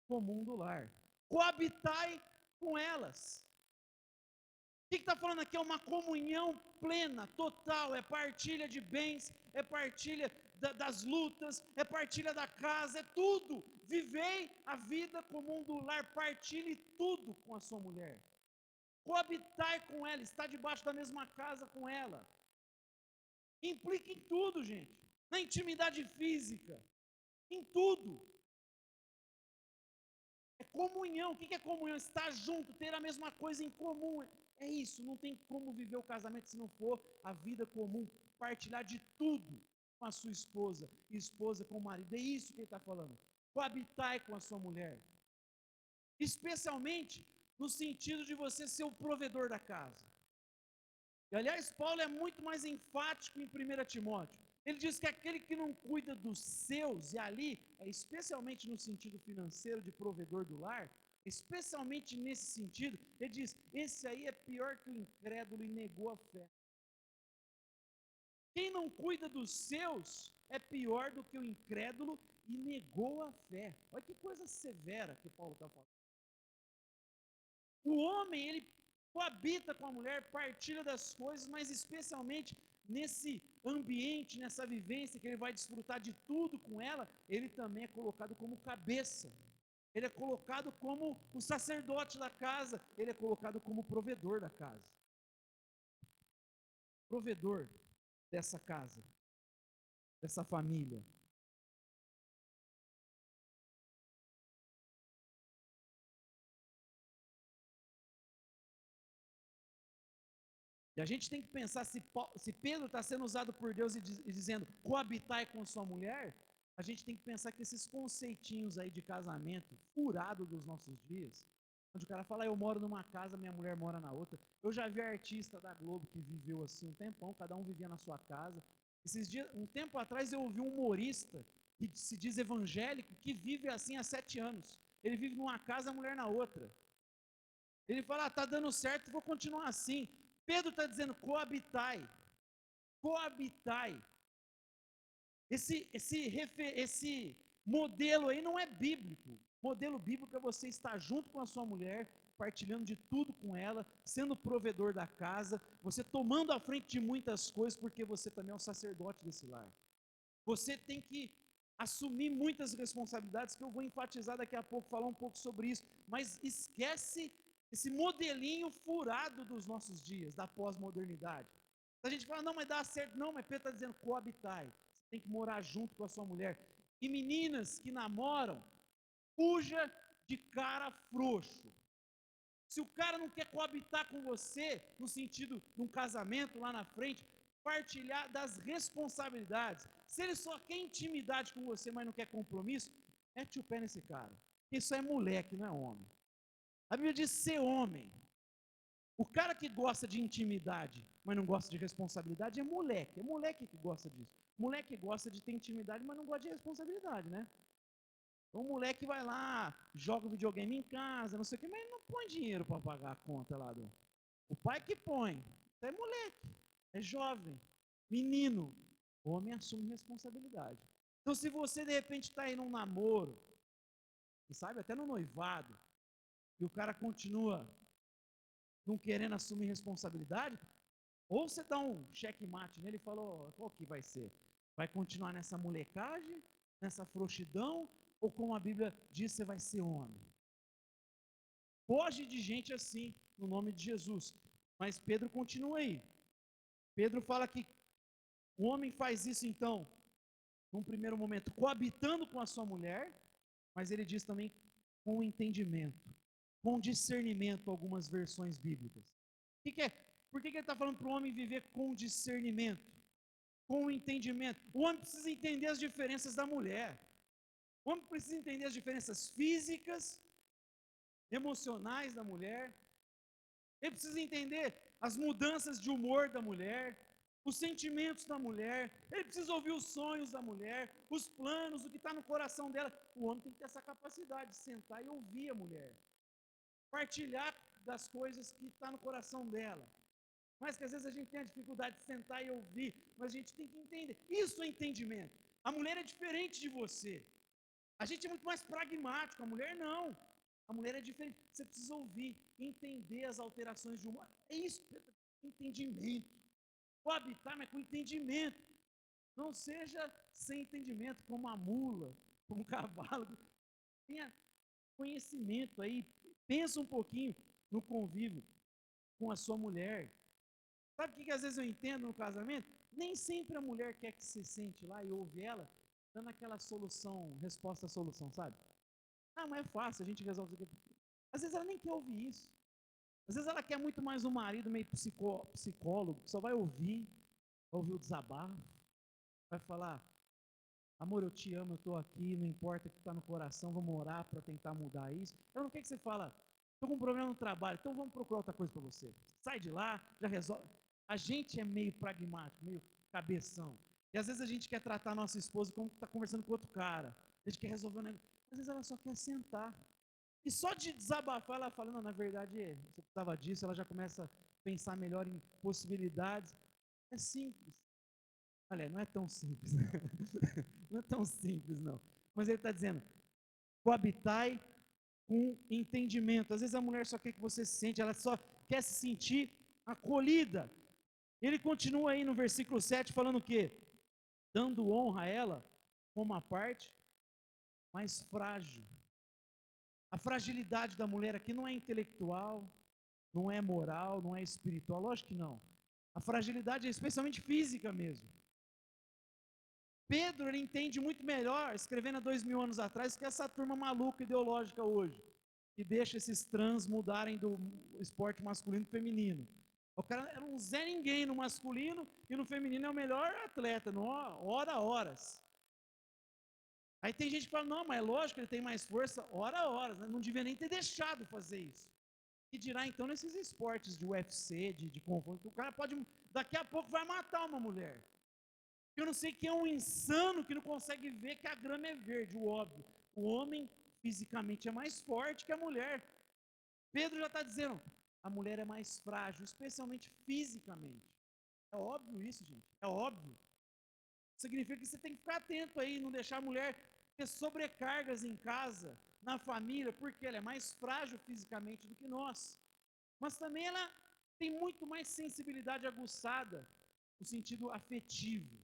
C: comum do lar, coabitai com elas. O que está falando aqui? É uma comunhão plena, total, é partilha de bens, é partilha das lutas, é partilha da casa, é tudo. Vivei a vida comum do lar, partilhe tudo com a sua mulher. Coabitar com ela, estar debaixo da mesma casa com ela. Implica em tudo, gente. Na intimidade física, em tudo. É comunhão. O que é comunhão? Estar junto, ter a mesma coisa em comum. É isso, não tem como viver o casamento se não for a vida comum, partilhar de tudo com a sua esposa, e esposa com o marido. É isso que ele está falando. coabitai com a sua mulher. Especialmente no sentido de você ser o provedor da casa. E aliás, Paulo é muito mais enfático em 1 Timóteo. Ele diz que aquele que não cuida dos seus, e ali é especialmente no sentido financeiro de provedor do lar, especialmente nesse sentido, ele diz: esse aí é pior que o incrédulo e negou a fé. Quem não cuida dos seus é pior do que o incrédulo e negou a fé. Olha que coisa severa que Paulo está falando. O homem, ele coabita com a mulher, partilha das coisas, mas especialmente nesse ambiente, nessa vivência que ele vai desfrutar de tudo com ela, ele também é colocado como cabeça. Ele é colocado como o sacerdote da casa, ele é colocado como provedor da casa. Provedor dessa casa, dessa família. E a gente tem que pensar, se Pedro está sendo usado por Deus e dizendo coabitai com sua mulher, a gente tem que pensar que esses conceitinhos aí de casamento, furado dos nossos dias, onde o cara fala, eu moro numa casa, minha mulher mora na outra. Eu já vi artista da Globo que viveu assim um tempão, cada um vivia na sua casa. Esses dias, um tempo atrás, eu ouvi um humorista que se diz evangélico, que vive assim há 7 anos. Ele vive numa casa, a mulher na outra. Ele fala, tá dando certo, vou continuar assim. Pedro está dizendo, coabitai. Coabitai. Esse modelo aí não é bíblico. Modelo bíblico é você estar junto com a sua mulher, partilhando de tudo com ela, sendo provedor da casa, você tomando a frente de muitas coisas, porque você também é o sacerdote desse lar. Você tem que assumir muitas responsabilidades, que eu vou enfatizar daqui a pouco, falar um pouco sobre isso, mas esquece esse modelinho furado dos nossos dias, da pós-modernidade. A gente fala, não, mas dá certo, não, mas Pedro está dizendo coabitai, você tem que morar junto com a sua mulher. E meninas que namoram, fuja de cara frouxo. Se o cara não quer coabitar com você, no sentido de um casamento lá na frente, partilhar das responsabilidades. Se ele só quer intimidade com você, mas não quer compromisso, mete o pé nesse cara. Isso é moleque, não é homem. A Bíblia diz ser homem. O cara que gosta de intimidade, mas não gosta de responsabilidade, é moleque que gosta disso. Moleque gosta de ter intimidade, mas não gosta de responsabilidade, né? O moleque vai lá, joga o videogame em casa, não sei o quê, mas ele não põe dinheiro para pagar a conta lá do. O pai que põe. Isso é moleque, é jovem, menino. O homem assume responsabilidade. Então, se você de repente está aí num namoro, e sabe, até no noivado, e o cara continua não querendo assumir responsabilidade, ou você dá um checkmate nele e fala, qual que vai ser? Vai continuar nessa molecagem, nessa frouxidão, ou como a Bíblia diz, você vai ser homem? Foge de gente assim, no nome de Jesus. Mas Pedro continua aí. Pedro fala que o homem faz isso então, num primeiro momento, coabitando com a sua mulher, mas ele diz também com entendimento, com discernimento, algumas versões bíblicas. O que é? Por que ele está falando para o homem viver com discernimento, com entendimento? O homem precisa entender as diferenças da mulher. O homem precisa entender as diferenças físicas, emocionais da mulher. Ele precisa entender as mudanças de humor da mulher, os sentimentos da mulher. Ele precisa ouvir os sonhos da mulher, os planos, o que está no coração dela. O homem tem que ter essa capacidade de sentar e ouvir a mulher, partilhar das coisas que está no coração dela. Mas que às vezes a gente tem a dificuldade de sentar e ouvir, mas a gente tem que entender. Isso é entendimento. A mulher é diferente de você. A gente é muito mais pragmático, a mulher não. A mulher é diferente. Você precisa ouvir, entender as alterações de humor. É isso, entendimento. Coabitar, mas com entendimento. Não seja sem entendimento, como a mula, como o cavalo. Tenha conhecimento aí. Pensa um pouquinho no convívio com a sua mulher. Sabe o que às vezes eu entendo no casamento? Nem sempre a mulher quer que você sente lá e ouve ela, dando aquela solução, resposta à solução, sabe? Ah, mas é fácil, a gente resolve isso aqui. Às vezes ela nem quer ouvir isso. Às vezes ela quer muito mais um marido meio psicólogo, que só vai ouvir o desabafo, vai falar, amor, eu te amo, eu estou aqui, não importa o que está no coração, vamos orar para tentar mudar isso. Ela não quer que você fala, estou com um problema no trabalho, então vamos procurar outra coisa para você. Sai de lá, já resolve. A gente é meio pragmático, meio cabeção. E às vezes a gente quer tratar a nossa esposa como está conversando com outro cara. A gente quer resolver um negócio. Às vezes ela só quer sentar. E só de desabafar, ela fala, não, na verdade, você precisava disso, ela já começa a pensar melhor em possibilidades. É simples. Olha, não é tão simples. Não é tão simples, não. Mas ele está dizendo, coabitai com entendimento. Às vezes a mulher só quer que você se sente, ela só quer se sentir acolhida. Ele continua aí no versículo 7 falando o quê? Dando honra a ela como a parte mais frágil. A fragilidade da mulher aqui não é intelectual, não é moral, não é espiritual, lógico que não. A fragilidade é especialmente física mesmo. Pedro, ele entende muito melhor, escrevendo há 2000 anos atrás, que essa turma maluca ideológica hoje, que deixa esses trans mudarem do esporte masculino para feminino. O cara era um Zé Ninguém no masculino e no feminino é o melhor atleta, não horas. Aí tem gente que fala, não, mas é lógico, ele tem mais força, horas, né? Não devia nem ter deixado fazer isso. E dirá então nesses esportes de UFC, de confronto, que o cara pode, daqui a pouco vai matar uma mulher. Eu não sei quem é um insano que não consegue ver que a grama é verde, o óbvio. O homem fisicamente é mais forte que a mulher. Pedro já está dizendo, a mulher é mais frágil, especialmente fisicamente. É óbvio isso, gente, é óbvio. Significa que você tem que ficar atento aí, não deixar a mulher ter sobrecargas em casa, na família, porque ela é mais frágil fisicamente do que nós. Mas também ela tem muito mais sensibilidade aguçada, no sentido afetivo.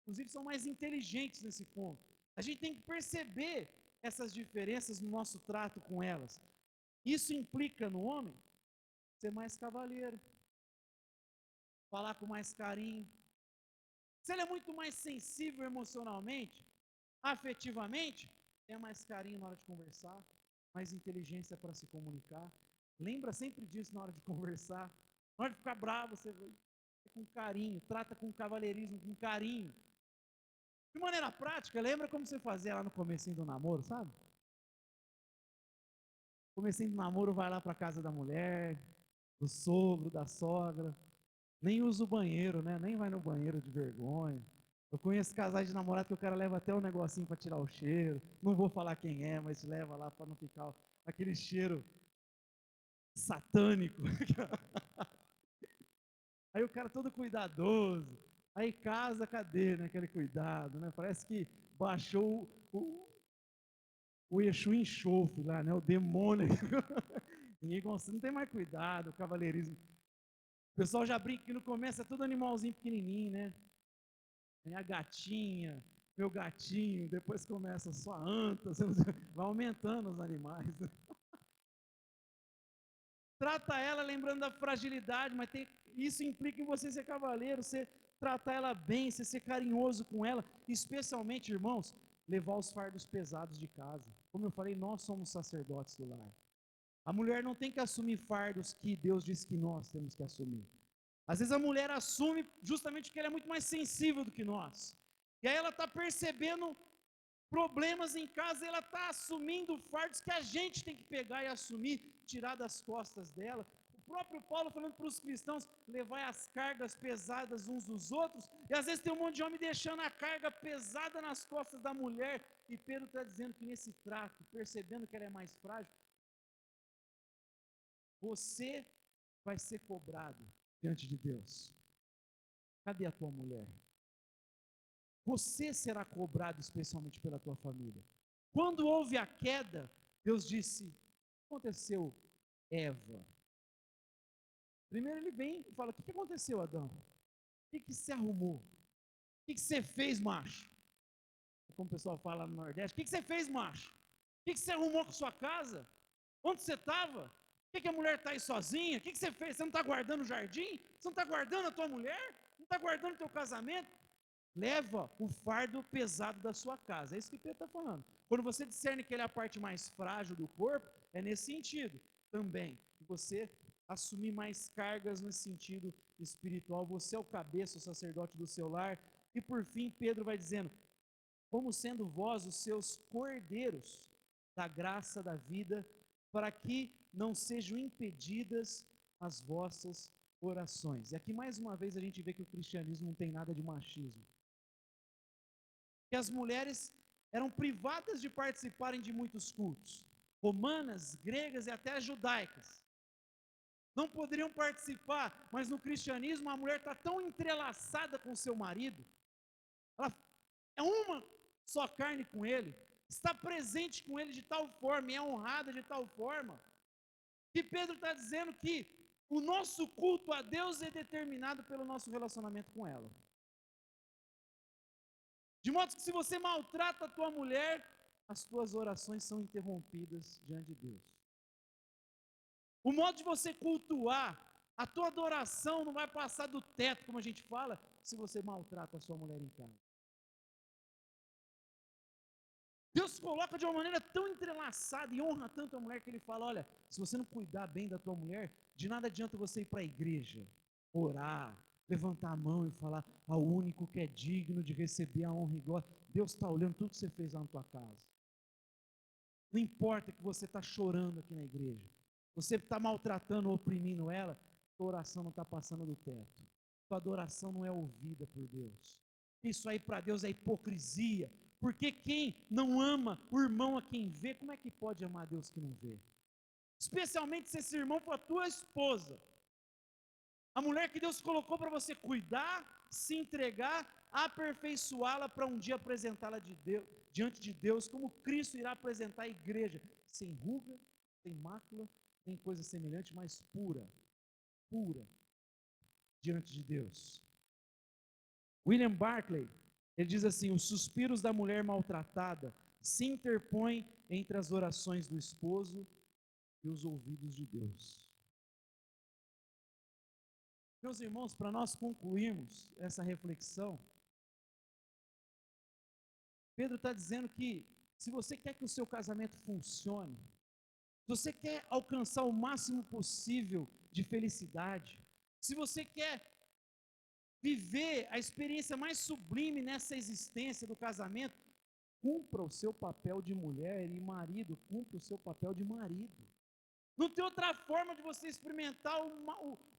C: Inclusive são mais inteligentes nesse ponto. A gente tem que perceber essas diferenças no nosso trato com elas. Isso implica no homem ser mais cavalheiro, falar com mais carinho. Se ele é muito mais sensível emocionalmente, afetivamente, tenha mais carinho na hora de conversar, mais inteligência para se comunicar. Lembra sempre disso na hora de conversar. Na hora de ficar bravo, você vai com carinho, trata com cavalheirismo, com carinho. De maneira prática, lembra como você fazia lá no comecinho do namoro, sabe? Comecinho do namoro, vai lá para casa da mulher, do sogro, da sogra. Nem usa o banheiro, né? Nem vai no banheiro de vergonha. Eu conheço casais de namorado que o cara leva até um negocinho para tirar o cheiro. Não vou falar quem é, mas leva lá para não ficar aquele cheiro satânico. Aí o cara todo cuidadoso. Aí casa, cadê, né? Aquele cuidado, né? Parece que baixou o Exu enxofre lá, né? O demônio. Ninguém consegue, não tem mais cuidado, o cavalheirismo. O pessoal já brinca que no começo é tudo animalzinho pequenininho, né? Tem a gatinha, meu gatinho, depois começa só a anta, vai aumentando os animais. Trata ela lembrando da fragilidade, mas isso implica em você ser cavaleiro, você tratar ela bem, você ser carinhoso com ela, especialmente, irmãos, levar os fardos pesados de casa. Como eu falei, nós somos sacerdotes do lar. A mulher não tem que assumir fardos que Deus disse que nós temos que assumir. Às vezes a mulher assume justamente porque ela é muito mais sensível do que nós. E aí ela está percebendo problemas em casa, ela está assumindo fardos que a gente tem que pegar e assumir, tirar das costas dela. O próprio Paulo falando para os cristãos, levar as cargas pesadas uns dos outros, e às vezes tem um monte de homem deixando a carga pesada nas costas da mulher, e Pedro está dizendo que nesse trato, percebendo que ela é mais frágil, você vai ser cobrado diante de Deus. Cadê a tua mulher? Você será cobrado especialmente pela tua família. Quando houve a queda, Deus disse, o que aconteceu, Eva? Primeiro ele vem e fala, o que aconteceu, Adão? O que se arrumou? O que você fez, macho? Como o pessoal fala no Nordeste, o que você fez, macho? O que você arrumou com sua casa? Onde você estava? Por que a mulher está aí sozinha? O que você fez? Você não está guardando o jardim? Você não está guardando a tua mulher? Não está guardando o teu casamento? Leva o fardo pesado da sua casa. É isso que Pedro está falando. Quando você discerne que ele é a parte mais frágil do corpo, é nesse sentido também. Você assumir mais cargas nesse sentido espiritual. Você é o cabeça, o sacerdote do seu lar. E por fim, Pedro vai dizendo, como sendo vós os seus cordeiros da graça da vida, para que não sejam impedidas as vossas orações. E aqui mais uma vez a gente vê que o cristianismo não tem nada de machismo. Que as mulheres eram privadas de participarem de muitos cultos, romanas, gregas e até judaicas. Não poderiam participar, mas no cristianismo a mulher está tão entrelaçada com seu marido, ela é uma só carne com ele, está presente com ele de tal forma, e é honrada de tal forma, que Pedro está dizendo que o nosso culto a Deus é determinado pelo nosso relacionamento com ela. De modo que se você maltrata a tua mulher, as tuas orações são interrompidas diante de Deus. O modo de você cultuar, a tua adoração não vai passar do teto, como a gente fala, se você maltrata a sua mulher em casa. Deus coloca de uma maneira tão entrelaçada e honra tanto a mulher que ele fala, olha, se você não cuidar bem da tua mulher, de nada adianta você ir para a igreja, orar, levantar a mão e falar ao único que é digno de receber a honra e glória. Deus está olhando tudo que você fez lá na tua casa. Não importa que você está chorando aqui na igreja, você está maltratando ou oprimindo ela, tua oração não está passando do teto. Tua adoração não é ouvida por Deus. Isso aí para Deus é hipocrisia. Porque quem não ama o irmão a quem vê, como é que pode amar a Deus que não vê? Especialmente se esse irmão for a tua esposa. A mulher que Deus colocou para você cuidar, se entregar, aperfeiçoá-la para um dia apresentá-la diante de Deus, como Cristo irá apresentar a igreja, sem ruga, sem mácula, nem coisa semelhante, mas pura, diante de Deus. William Barclay, ele diz assim, os suspiros da mulher maltratada se interpõem entre as orações do esposo e os ouvidos de Deus. Meus irmãos, para nós concluirmos essa reflexão, Pedro está dizendo que se você quer que o seu casamento funcione, se você quer alcançar o máximo possível de felicidade, se você quer viver a experiência mais sublime nessa existência do casamento, cumpra o seu papel de mulher, e marido, cumpra o seu papel de marido. Não tem outra forma de você experimentar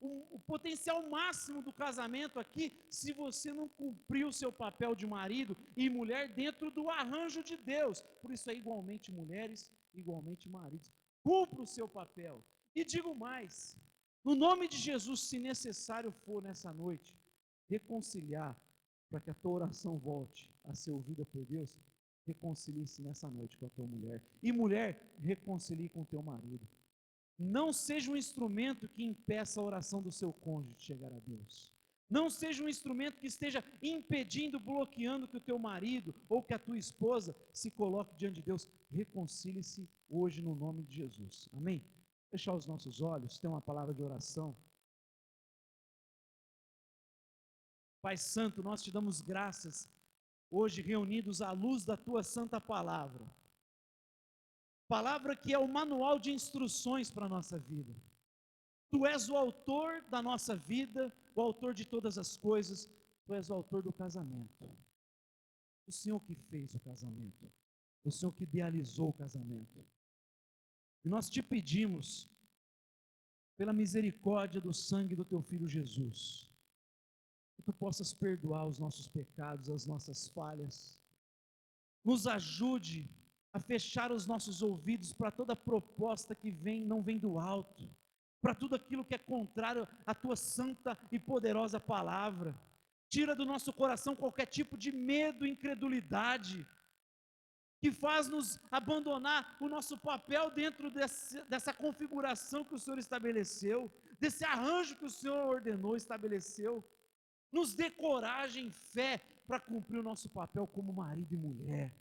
C: o potencial máximo do casamento aqui, se você não cumprir o seu papel de marido e mulher dentro do arranjo de Deus. Por isso é igualmente mulheres, igualmente maridos. Cumpra o seu papel. E digo mais, no nome de Jesus, se necessário for nessa noite, reconciliar, para que a tua oração volte a ser ouvida por Deus, reconcilie-se nessa noite com a tua mulher. E mulher, reconcilie com o teu marido. Não seja um instrumento que impeça a oração do seu cônjuge de chegar a Deus. Não seja um instrumento que esteja impedindo, bloqueando que o teu marido ou que a tua esposa se coloque diante de Deus. Reconcilie-se hoje no nome de Jesus. Amém? Fechar os nossos olhos, tem uma palavra de oração. Pai Santo, nós te damos graças, hoje reunidos à luz da Tua Santa Palavra. Palavra que é o manual de instruções para a nossa vida. Tu és o autor da nossa vida, o autor de todas as coisas, Tu és o autor do casamento. O Senhor que fez o casamento, o Senhor que idealizou o casamento. E nós te pedimos, pela misericórdia do sangue do Teu Filho Jesus, que Tu possas perdoar os nossos pecados, as nossas falhas. Nos ajude a fechar os nossos ouvidos para toda proposta que não vem do alto, para tudo aquilo que é contrário à Tua santa e poderosa palavra. Tira do nosso coração qualquer tipo de medo, incredulidade, que faz nos abandonar o nosso papel dentro dessa configuração que o Senhor estabeleceu, desse arranjo que o Senhor ordenou, estabeleceu. Nos dê coragem, fé, para cumprir o nosso papel como marido e mulher.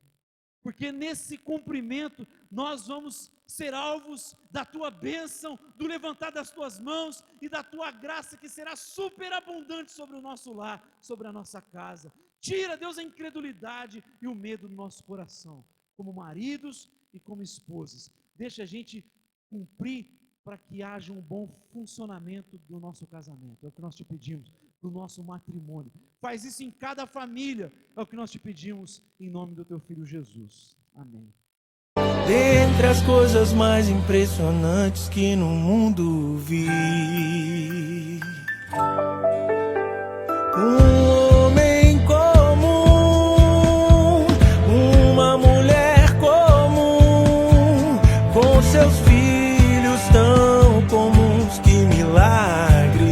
C: Porque nesse cumprimento, nós vamos ser alvos da Tua bênção, do levantar das Tuas mãos e da Tua graça, que será superabundante sobre o nosso lar, sobre a nossa casa. Tira, Deus, a incredulidade e o medo do nosso coração, como maridos e como esposas. Deixa a gente cumprir para que haja um bom funcionamento do nosso casamento. É o que nós te pedimos. para o nosso matrimônio. Faz isso em cada família. É o que nós te pedimos em nome do teu Filho Jesus. Amém.
B: Dentre as coisas mais impressionantes que no mundo vi, um homem comum, uma mulher comum, com seus filhos tão comuns, que milagre.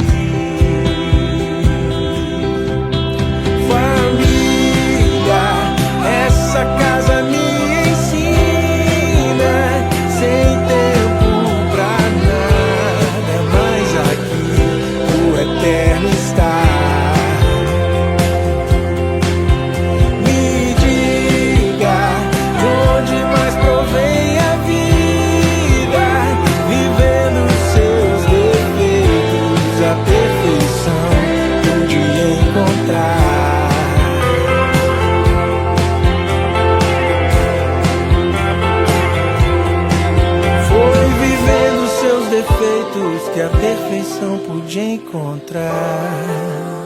B: Família, essa casa me que a perfeição pude encontrar.